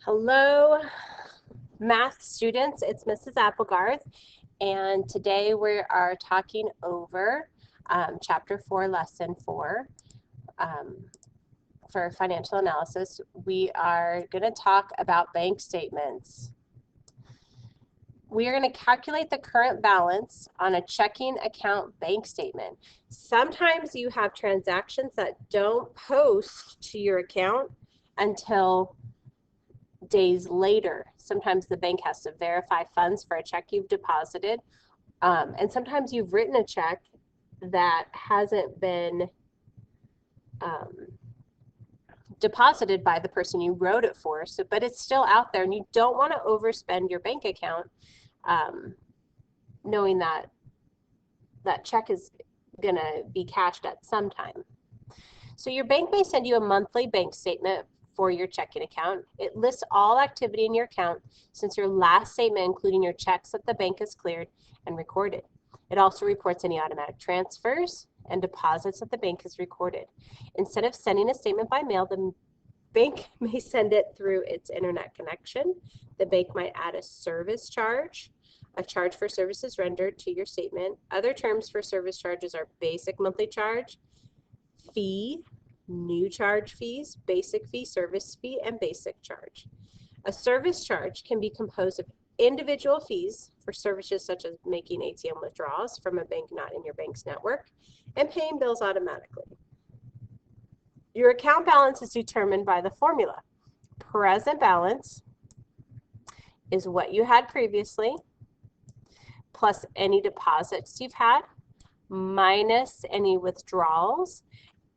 Hello, math students. It's Mrs. Applegarth, and today we are talking over Chapter 4, Lesson 4 for financial analysis. We are going to talk about bank statements. We are going to calculate the current balance on a checking account bank statement. Sometimes you have transactions that don't post to your account until days later. Sometimes the bank has to verify funds for a check you've deposited. And sometimes you've written a check that hasn't been deposited by the person you wrote it for, but it's still out there, and you don't want to overspend your bank account knowing that that check is going to be cashed at some time. So your bank may send you a monthly bank statement for your checking account. It lists all activity in your account since your last statement, including your checks that the bank has cleared and recorded. It also reports any automatic transfers and deposits that the bank has recorded. Instead of sending a statement by mail, the bank may send it through its internet connection. The bank might add a service charge, a charge for services rendered to your statement. Other terms for service charges are basic monthly charge, fee, new charge fees, basic fee, service fee, and basic charge. A service charge can be composed of individual fees for services such as making ATM withdrawals from a bank not in your bank's network and paying bills automatically. Your account balance is determined by the formula. Present balance is what you had previously plus any deposits you've had minus any withdrawals.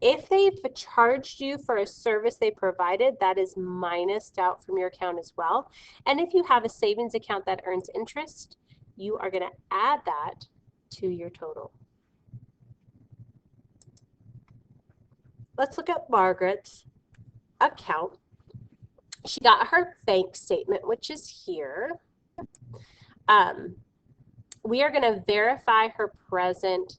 If they've charged you for a service they provided, that is minused out from your account as well. And if you have a savings account that earns interest, you are going to add that to your total. Let's look at Margaret's account. She got her bank statement, which is here. We are going to verify her present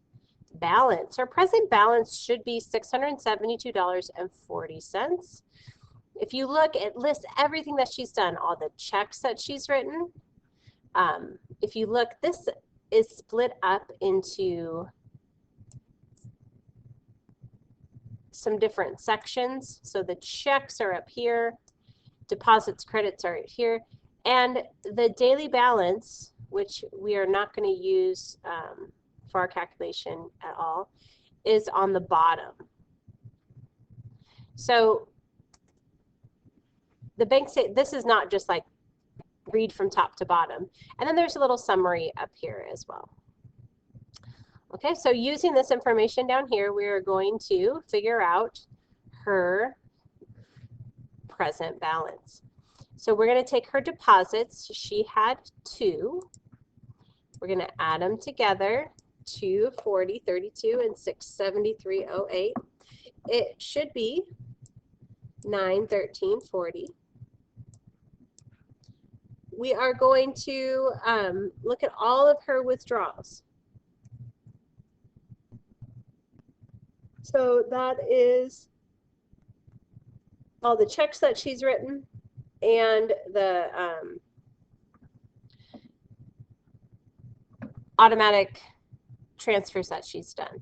balance. Her present balance should be $672.40. If you look, it lists everything that she's done, all the checks that she's written. If you look, this is split up into some different sections. So the checks are up here, deposits, credits are here, and the daily balance, which we are not going to use for our calculation at all, is on the bottom. So the bank statement, this is not just like read from top to bottom. And then there's a little summary up here as well. Okay, so using this information down here, we are going to figure out her present balance. So we're going to take her deposits. She had 2. We're going to add them together. 240.32 and 673.08. It should be 913.40. We are going to look at all of her withdrawals. So that is all the checks that she's written and the automatic transfers that she's done.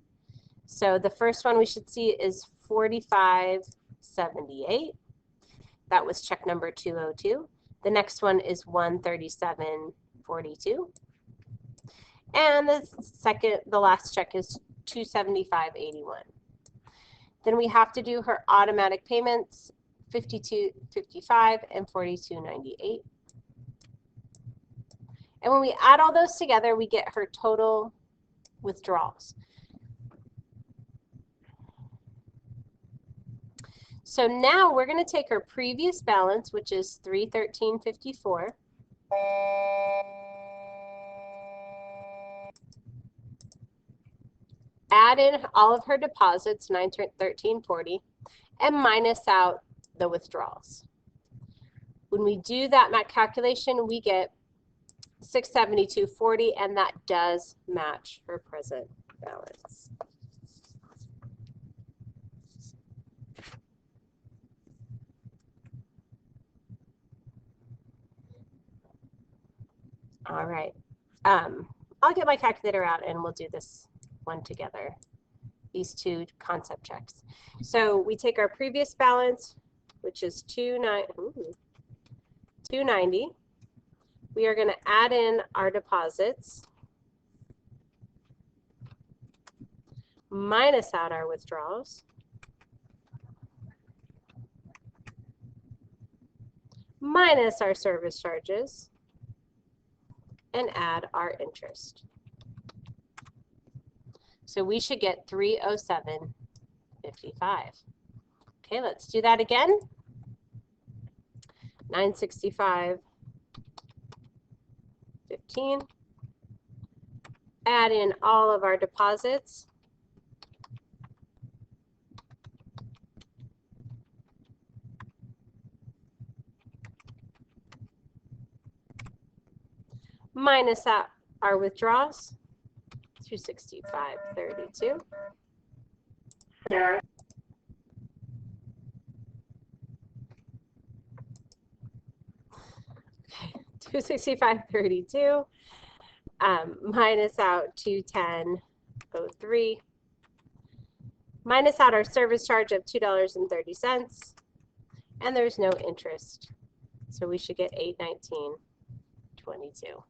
So the first one we should see is 45.78. That was check number 202. The next one is 137.42. And the last check is 275.81. Then we have to do her automatic payments, 52.55 and 42.98. And when we add all those together, we get her total withdrawals. So now we're going to take her previous balance, which is $313.54. Add in all of her deposits, $913.40, and minus out the withdrawals. When we do that math calculation, we get $672.40, and that does match her present balance. All right. I'll get my calculator out and we'll do this one together, these two concept checks. So we take our previous balance, which is 290. We are going to add in our deposits, minus out our withdrawals, minus our service charges, and add our interest. So we should get 307.55. Okay, let's do that again. 965.15. Add in all of our deposits. Minus out our withdrawals, 265.32. Okay, 265.32. Minus out 210.03. Minus out our service charge of $2.30. And there's no interest. So we should get 819.22.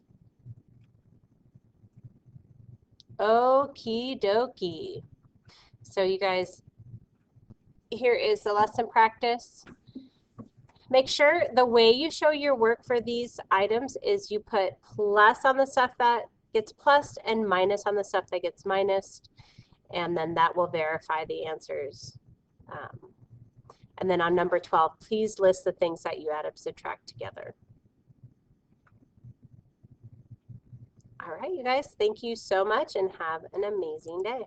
Okie dokie. So you guys, here is the lesson practice. Make sure the way you show your work for these items is you put plus on the stuff that gets plussed and minus on the stuff that gets minused, and then that will verify the answers. And then on number 12, please list the things that you add up, subtract together. All right, you guys, thank you so much and have an amazing day.